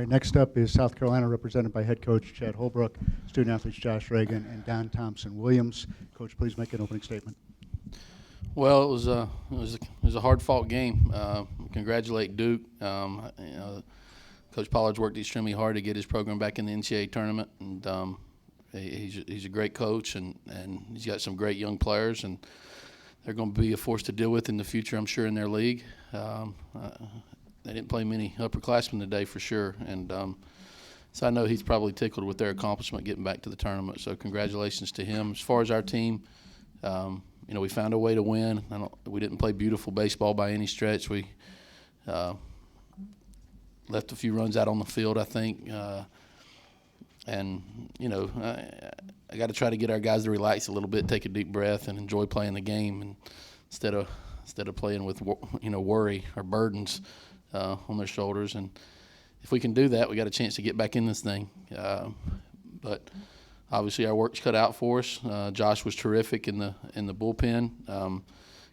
right, next up is South Carolina, represented by head coach Chad Holbrook, student athletes Josh Reagan and Dom Thompson-Williams. Coach, please make an opening statement. Well, it was a hard-fought game. Congratulate Duke. Coach Pollard's worked extremely hard to get his program back in the NCAA tournament, and he's a great coach, and he's got some great young players, and they're going to be a force to deal with in the future, I'm sure, in their league. They didn't play many upperclassmen today for sure, and so I know he's probably tickled with their accomplishment getting back to the tournament. So congratulations to him. As far as our team, we found a way to win. We didn't play beautiful baseball by any stretch. We left a few runs out on the field, I think, and I got to try to get our guys to relax a little bit, take a deep breath, and enjoy playing the game, and instead of playing with worry or burdens on their shoulders. And if we can do that, we got a chance to get back in this thing. But obviously our work's cut out for us. Josh was terrific in the bullpen.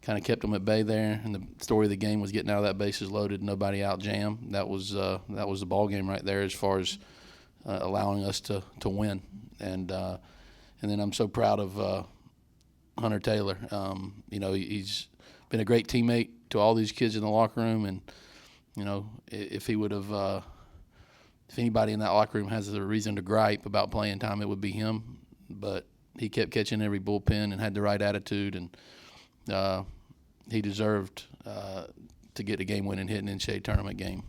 Kind of kept them at bay there. And the story of the game was getting out of that bases loaded, nobody out jam. That was the ball game right there as far as allowing us to win. And then I'm so proud of Hunter Taylor. He's been a great teammate to all these kids in the locker room, and if he would have, if anybody in that locker room has a reason to gripe about playing time, it would be him. But he kept catching every bullpen and had the right attitude, and he deserved to get a game-winning hit in an NCAA tournament game.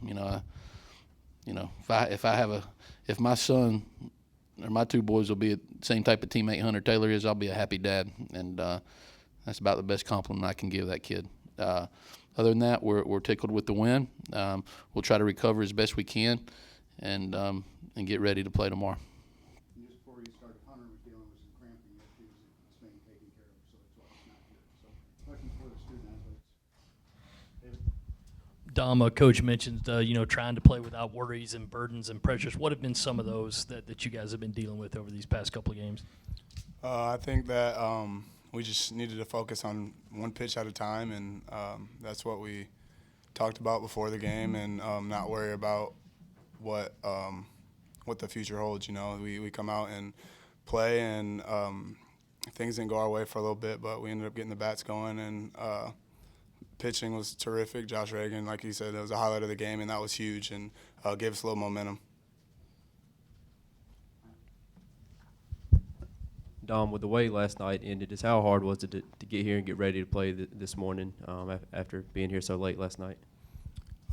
If my son or my two boys will be the same type of teammate Hunter Taylor is, I'll be a happy dad, and that's about the best compliment I can give that kid. Other than that, we're tickled with the win. We'll try to recover as best we can, and get ready to play tomorrow. And just before you started, Hunter was dealing with some cramping issues that's being taken care of, so that's why it's not here. So, questions for the student athletes. David? Dom, Coach mentioned, trying to play without worries and burdens and pressures. What have been some of those that you guys have been dealing with over these past couple of games? I think that we just needed to focus on one pitch at a time, and that's what we talked about before the game, and not worry about what the future holds. We come out and play, and things didn't go our way for a little bit, but we ended up getting the bats going, and pitching was terrific. Josh Reagan, like he said, that was a highlight of the game, and that was huge, and gave us a little momentum. Dom, with the way last night ended, how hard was it to get here and get ready to play this morning after being here so late last night?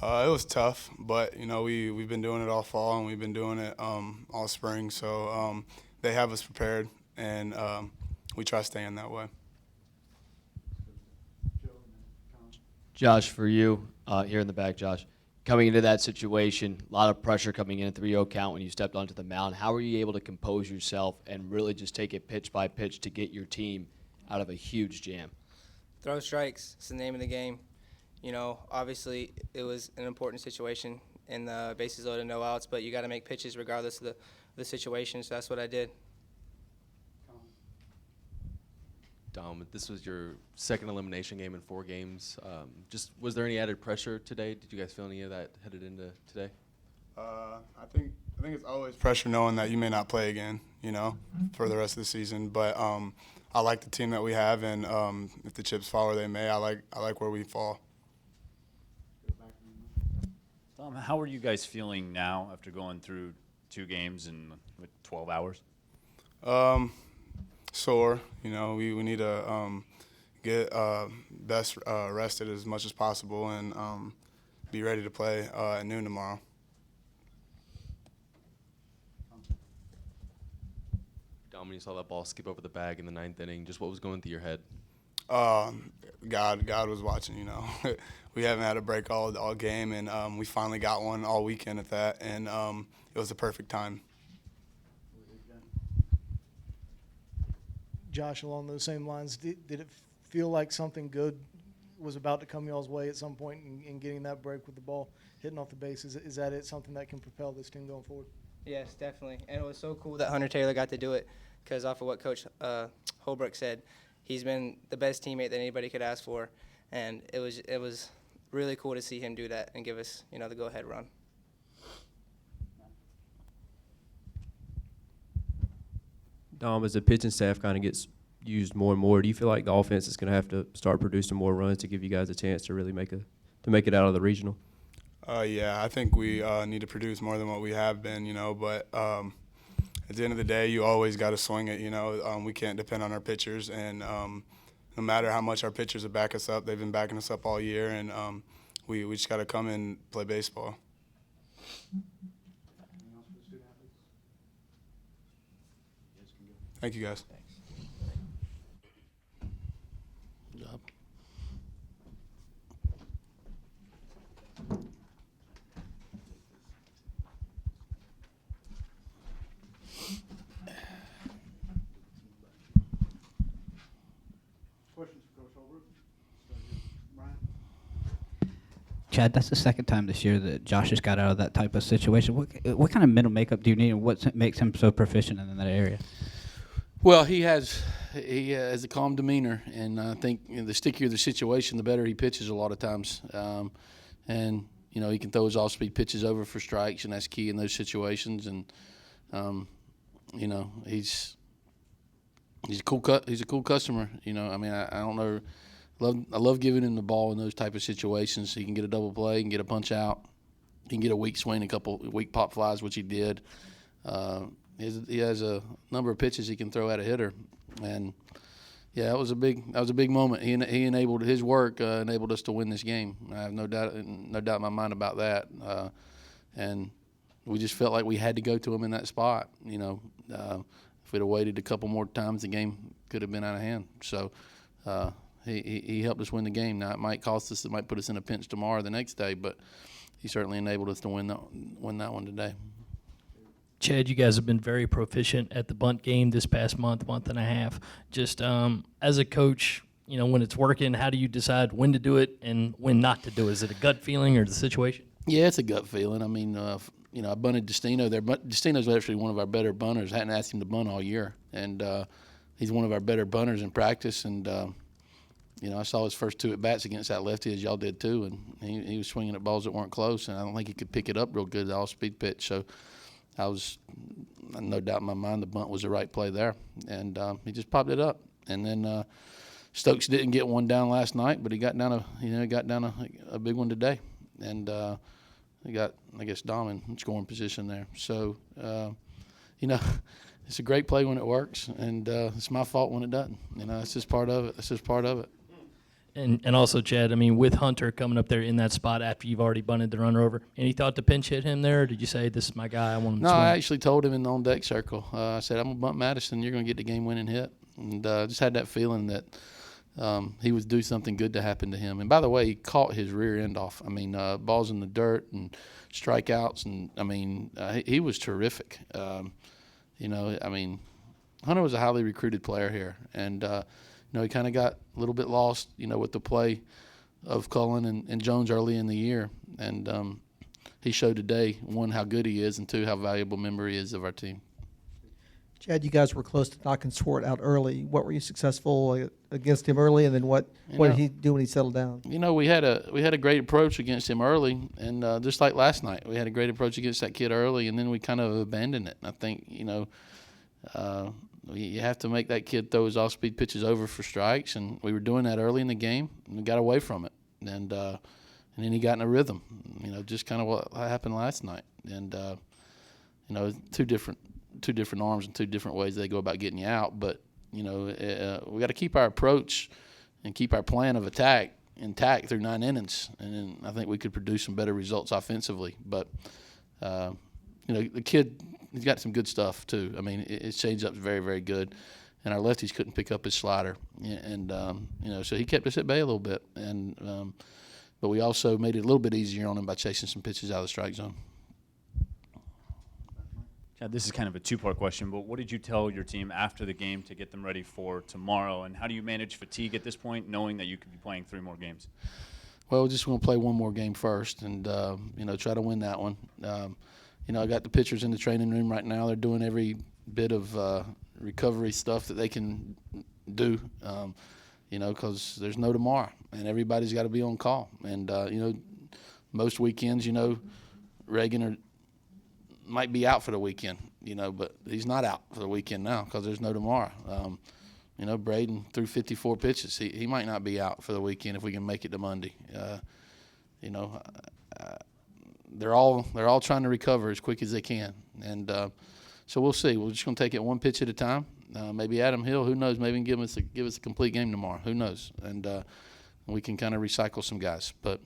It was tough, but we've been doing it all fall, and we've been doing it all spring. So they have us prepared, and we try to stay in that way. Josh, for you here in the back, Josh, coming into that situation, a lot of pressure coming in at 3-0 count when you stepped onto the mound. How were you able to compose yourself and really just take it pitch by pitch to get your team out of a huge jam? Throw strikes. It's the name of the game. Obviously it was an important situation in the bases loaded, no outs, but you got to make pitches regardless of the situation, so that's what I did. Dom, this was your second elimination game in 4 games. Was there any added pressure today? Did you guys feel any of that headed into today? I think it's always pressure knowing that you may not play again, for the rest of the season. But I like the team that we have, and if the chips fall where they may, I like where we fall. Dom, how are you guys feeling now after going through 2 games in 12 hours? Sore. We need to get best rested as much as possible, and be ready to play at noon tomorrow. Dom, when you saw that ball skip over the bag in the 9th inning, just what was going through your head? God was watching. We haven't had a break all game, and we finally got one all weekend at that, and it was the perfect time. Josh, along those same lines, did it feel like something good was about to come y'all's way at some point in getting that break with the ball hitting off the base? Is that something that can propel this team going forward? Yes, definitely. And it was so cool that Hunter Taylor got to do it, because off of what Coach Holbrook said, he's been the best teammate that anybody could ask for, and it was really cool to see him do that and give us the go-ahead run. Dom, as the pitching staff kind of gets used more and more, do you feel like the offense is going to have to start producing more runs to give you guys a chance to really make it out of the regional? Yeah, I think we need to produce more than what we have been, but at the end of the day, you always got to swing it, we can't depend on our pitchers, and no matter how much our pitchers have backed us up, they've been backing us up all year, and we just got to come and play baseball. Anything else for the student athletes? Yes, can go. Thank you, guys. Good job. Questions for Coach Holbrook? Start here with Brian. Chad, that's the second time this year that Josh has got out of that type of situation. What kind of mental makeup do you need, and what makes him so proficient in that area? Well, he has a calm demeanor, and I think the stickier the situation, the better he pitches a lot of times. And he can throw his off-speed pitches over for strikes, and that's key in those situations. And he's a cool customer. I don't know. I love giving him the ball in those type of situations. He can get a double play, he can get a punch out, he can get a weak swing, a couple weak pop flies, which he did. He has a number of pitches he can throw at a hitter, and yeah, that was a big moment. He enabled his work, enabled us to win this game. I have no doubt in my mind about that. And we just felt like we had to go to him in that spot. If we'd have waited a couple more times, the game could have been out of hand. So he helped us win the game. Now it might cost us, it might put us in a pinch tomorrow, or the next day, but he certainly enabled us to win that one today. Chad, you guys have been very proficient at the bunt game this past month and a half. Just as a coach, when it's working, how do you decide when to do it and when not to do it? Is it a gut feeling or the situation? Yeah, it's a gut feeling. I mean, I bunted Destino there. But Destino's actually one of our better bunters. I hadn't asked him to bunt all year, and he's one of our better bunters in practice. And I saw his first two at bats against that lefty, as y'all did too, and he was swinging at balls that weren't close, and I don't think he could pick it up real good, the all-speed pitch. So I was no doubt in my mind the bunt was the right play there, and he just popped it up. And then Stokes didn't get one down last night, but he got down a big one today, and he got, I guess, Dom in scoring position there. So it's a great play when it works, and it's my fault when it doesn't. It's just part of it. And also, Chad, with Hunter coming up there in that spot after you've already bunted the runner over, any thought to pinch hit him there, or did you say, this is my guy, I want him to No, swing? I actually told him in the on-deck circle. I said, I'm going to bunt Madison, you're going to get the game-winning hit. And just had that feeling that he would do something good to happen to him. And by the way, he caught his rear end off. Balls in the dirt and strikeouts, and, he was terrific. Hunter was a highly recruited player here, and he kind of got a little bit lost, with the play of Cullen and Jones early in the year. And he showed today, one, how good he is, and two, how valuable member he is of our team. Chad, you guys were close to knocking Swart out early. What were you successful against him early, and then what did he do when he settled down? We had a great approach against him early, and just like last night, we had a great approach against that kid early, and then we kind of abandoned it. And I think, you have to make that kid throw his off-speed pitches over for strikes, and we were doing that early in the game, and we got away from it. And then he got in a rhythm, just kind of what happened last night. And, two different arms and two different ways they go about getting you out. But, we got to keep our approach and keep our plan of attack intact through 9 innings. And then I think we could produce some better results offensively. But, the kid, he's got some good stuff too. His changeup's very, very good. And our lefties couldn't pick up his slider. And, so he kept us at bay a little bit. And but we also made it a little bit easier on him by chasing some pitches out of the strike zone. Chad, this is kind of a two-part question, but what did you tell your team after the game to get them ready for tomorrow? And how do you manage fatigue at this point, knowing that you could be playing 3 more games? Well, we're just going to play one more game first and, try to win that one. I got the pitchers in the training room right now. They're doing every bit of recovery stuff that they can do, because there's no tomorrow, and everybody's got to be on call. And, most weekends, Reagan or might be out for the weekend, but he's not out for the weekend now because there's no tomorrow. Braden threw 54 pitches. He might not be out for the weekend if we can make it to Monday. They're all trying to recover as quick as they can, and so we'll see. We're just going to take it one pitch at a time. Maybe Adam Hill, who knows? Maybe he can give us a complete game tomorrow. Who knows? And we can kind of recycle some guys. But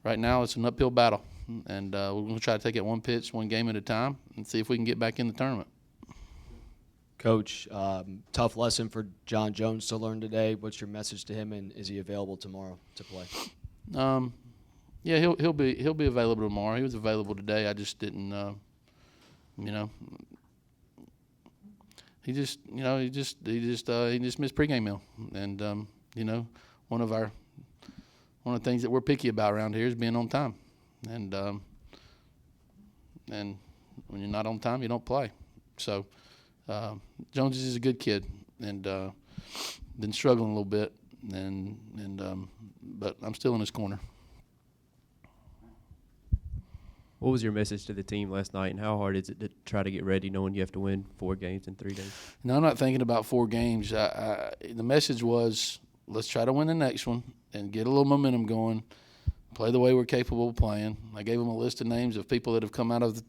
right now it's an uphill battle, and we're going to try to take it one pitch, one game at a time, and see if we can get back in the tournament. Coach, tough lesson for John Jones to learn today. What's your message to him, and is he available tomorrow to play? Yeah, he'll be available tomorrow. He was available today. I just didn't, he just missed pregame meal, and one of the things that we're picky about around here is being on time, and when you're not on time, you don't play. So Jones is a good kid, and been struggling a little bit, but I'm still in his corner. What was your message to the team last night, and how hard is it to try to get ready knowing you have to win 4 games in 3 days? No, I'm not thinking about 4 games. The message was, let's try to win the next one and get a little momentum going, play the way we're capable of playing. I gave them a list of names of people that have come out of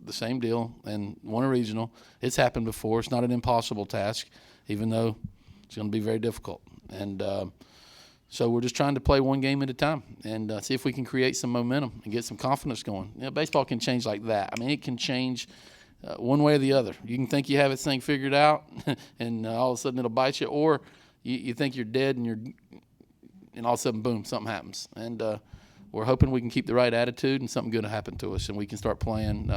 the same deal and won a regional. It's happened before. It's not an impossible task, even though it's going to be very difficult. And so we're just trying to play one game at a time and see if we can create some momentum and get some confidence going. Baseball can change like that. I mean, it can change one way or the other. You can think you have this thing figured out, and all of a sudden it'll bite you, or you think you're dead, and all of a sudden, boom, something happens. And we're hoping we can keep the right attitude and something good will happen to us, and we can start playing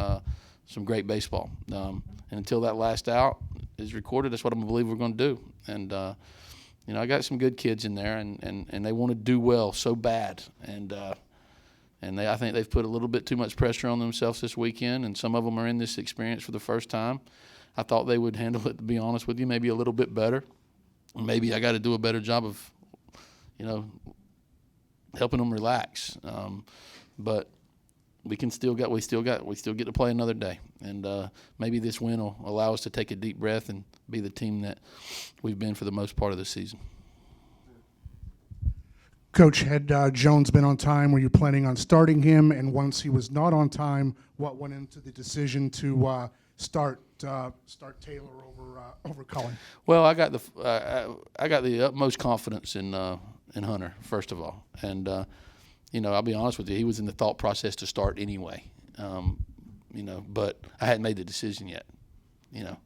some great baseball. And until that last out is recorded, that's what I believe we're going to do. And I got some good kids in there, and they want to do well so bad. And I think they've put a little bit too much pressure on themselves this weekend, and some of them are in this experience for the first time. I thought they would handle it, to be honest with you, maybe a little bit better. Maybe I got to do a better job of, helping them relax. But we still get to play another day, and maybe this win will allow us to take a deep breath and be the team that we've been for the most part of the season. Coach, had Jones been on time, were you planning on starting him? And once he was not on time, what went into the decision to start Taylor over Cullen? Well, I got the utmost confidence in Hunter, first of all, and I'll be honest with you, he was in the thought process to start anyway, but I hadn't made the decision yet. The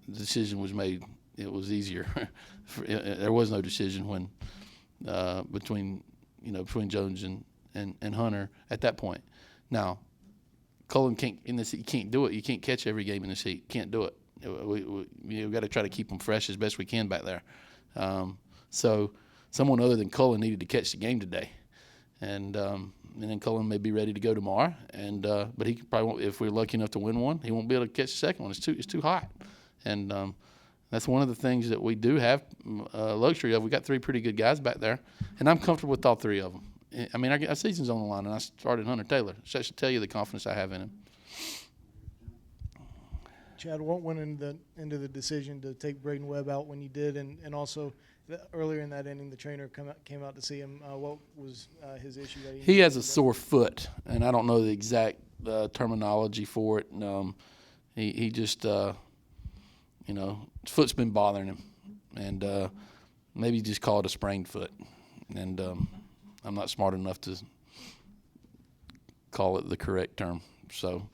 decision was made. It was easier. There was no decision when between Jones and Hunter at that point. Now, Cullen can't you can't do it. You can't catch every game in this heat. Can't do it. We've got to try to keep them fresh as best we can back there. So someone other than Cullen needed to catch the game today, and then Cullen may be ready to go tomorrow. But he probably won't. If we're lucky enough to win one, he won't be able to catch the second one. It's too hot, and that's one of the things that we do have luxury of. We got 3 pretty good guys back there, and I'm comfortable with all 3 of them. I mean, our season's on the line, and I started Hunter Taylor. So that should tell you the confidence I have in him. Chad, what went into the decision to take Braden Webb out when you did, and also earlier in that inning, the trainer came out to see him. What was his issue? That he has a sore foot, and I don't know the exact terminology for it. He just, his foot's been bothering him, and maybe just call it a sprained foot. And I'm not smart enough to call it the correct term. So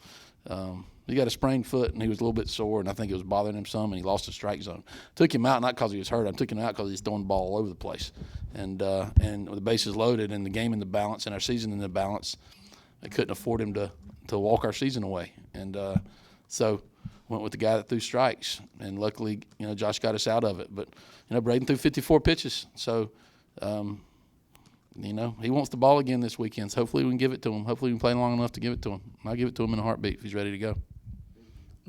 he got a sprained foot, and he was a little bit sore, and I think it was bothering him some, and he lost the strike zone. Took him out not because he was hurt. I took him out because he's throwing the ball all over the place. And with the bases loaded and the game in the balance and our season in the balance, I couldn't afford him to walk our season away. And so went with the guy that threw strikes, and luckily, Josh got us out of it. But Braden threw 54 pitches, so he wants the ball again this weekend. So hopefully we can give it to him. Hopefully we can play long enough to give it to him. I'll give it to him in a heartbeat if he's ready to go.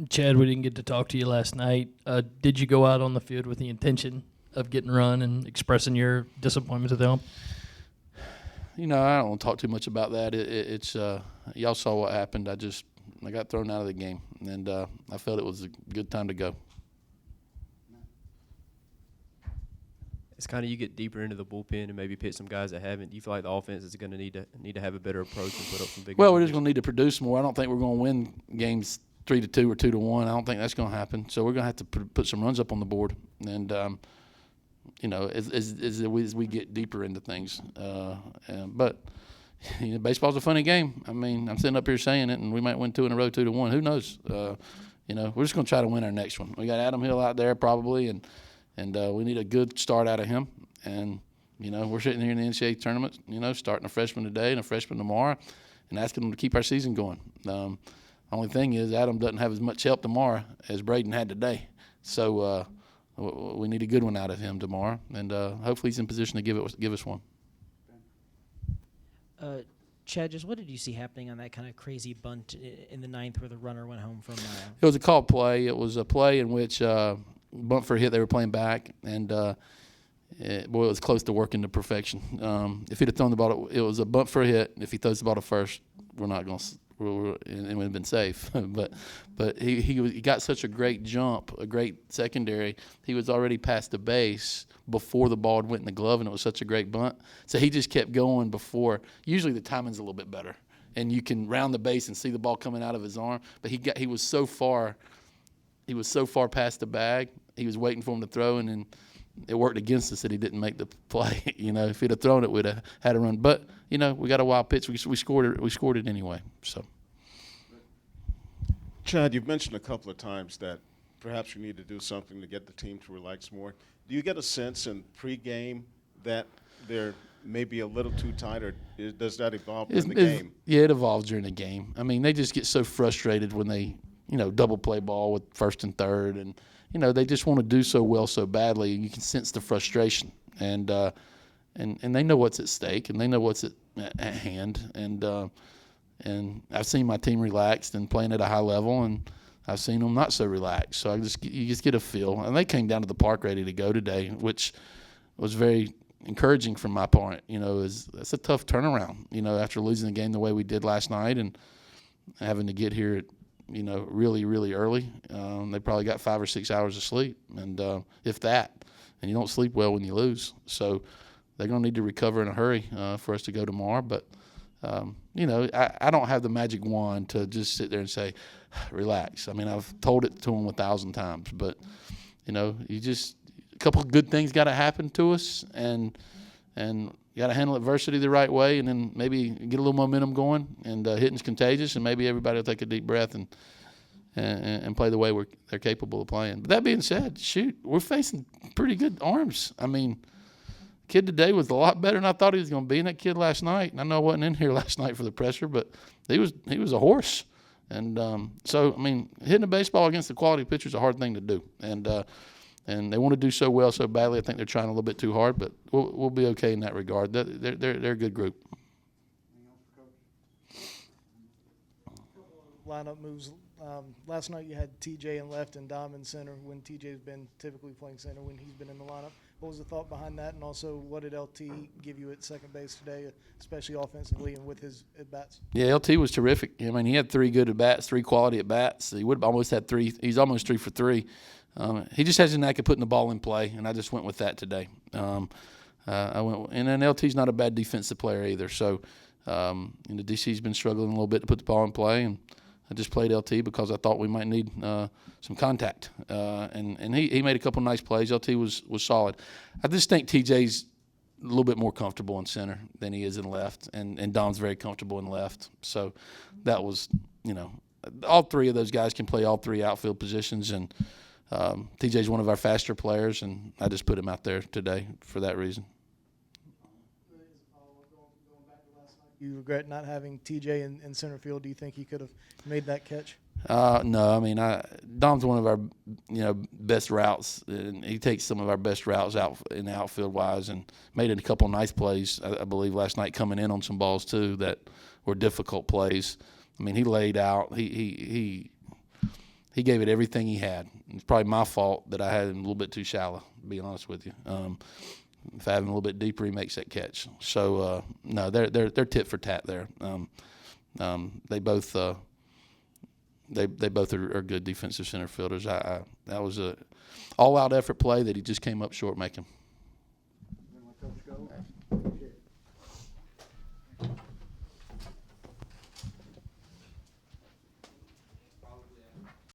Chad, we didn't get to talk to you last night. Did you go out on the field with the intention of getting run and expressing your disappointment to them? I don't want to talk too much about that. It's y'all saw what happened. I just I got thrown out of the game, and I felt it was a good time to go. It's kind of you get deeper into the bullpen and maybe pick some guys that haven't. Do you feel like the offense is going to need to have a better approach and put up some big? Well, we're just going to need to produce more. I don't think we're going to win games 3-2 or 2-1. I don't think that's going to happen. So we're going to have to put some runs up on the board, and you know, as we get deeper into things. But you know, baseball's a funny game. I mean, I'm sitting up here saying it, and we might win 2 in a row, 2-1. Who knows? You know, we're just going to try to win our next one. We got Adam Hill out there probably, and we need a good start out of him. And, you know, we're sitting here in the NCAA tournament, you know, starting a freshman today and a freshman tomorrow and asking them to keep our season going. Only thing is Adam doesn't have as much help tomorrow as Braden had today. So we need a good one out of him tomorrow. And hopefully he's in position to give us one. Chad, just what did you see happening on that kind of crazy bunt in the ninth where the runner went home from? It was a called play. It was a play in which bunt for a hit. They were playing back, and it was close to working to perfection. If he'd have thrown the ball, it was a bunt for a hit. If he throws the ball to first, we're not going to. It would have been safe. but he got such a great jump, a great secondary. He was already past the base before the ball went in the glove, and it was such a great bunt. So he just kept going before. Usually the timing's a little bit better, and you can round the base and see the ball coming out of his arm. But he was so far past the bag. He was waiting for him to throw, and then it worked against us that he didn't make the play. You know, if he'd have thrown it, we'd have had a run. But you know, we got a wild pitch. We scored it. We scored it anyway. So, Chad, you've mentioned a couple of times that perhaps you need to do something to get the team to relax more. Do you get a sense in pregame that they're maybe a little too tight, or does that evolve in the game? Yeah, it evolves during the game. I mean, they just get so frustrated when they, you know, double play ball with first and third, and you know, they just want to do so well so badly. You can sense the frustration, and they know what's at stake, and they know what's at hand, and I've seen my team relaxed and playing at a high level, and I've seen them not so relaxed. So you just get a feel, and they came down to the park ready to go today, which was very encouraging from my part. You know, that's a tough turnaround. You know, after losing the game the way we did last night and having to get here at, you know, really, really early. They probably got 5 or 6 hours of sleep, and if that. And you don't sleep well when you lose. So they're going to need to recover in a hurry for us to go tomorrow. But, you know, I don't have the magic wand to just sit there and say, relax. I mean, I've told it to them 1,000 times. But, you know, a couple of good things got to happen to us, and you got to handle adversity the right way, and then maybe get a little momentum going, and hitting's contagious, and maybe everybody will take a deep breath and play the way they're capable of playing. But that being said, shoot, we're facing pretty good arms. I mean, kid today was a lot better than I thought he was going to be, and that kid last night, and I know I wasn't in here last night for the pressure, but he was a horse. And so, I mean, hitting a baseball against a quality pitcher is a hard thing to do. And they want to do so well so badly. I think they're trying a little bit too hard, but we'll be okay in that regard. They're a good group. Lineup moves. Last night you had TJ in left and Dom in center when TJ's been typically playing center when he's been in the lineup. What was the thought behind that, and also what did LT give you at second base today, especially offensively and with his at-bats? Yeah, LT was terrific. I mean, he had 3 good at-bats, 3 quality at-bats. He would have almost had 3. He's almost 3 for 3. He just has a knack of putting the ball in play, and I just went with that today. And then LT's not a bad defensive player either. So, DC's been struggling a little bit to put the ball in play, and I just played LT because I thought we might need some contact. And he made a couple nice plays. LT was solid. I just think TJ's a little bit more comfortable in center than he is in left, and Dom's very comfortable in left. So that was, you know, all 3 of those guys can play all 3 outfield positions, and TJ's one of our faster players, and I just put him out there today for that reason. You regret not having TJ in center field. Do you think he could have made that catch? No, I mean, Dom's one of our, you know, best routes, and he takes some of our best routes out in the outfield wise, and made a couple nice plays, I believe, last night coming in on some balls too that were difficult plays. I mean, he laid out. He gave it everything he had. It's probably my fault that I had him a little bit too shallow, to be honest with you. If I have him a little bit deeper, he makes that catch. So no, they're tit for tat there. They both they both are good defensive center fielders. That was a all-out effort play that he just came up short making.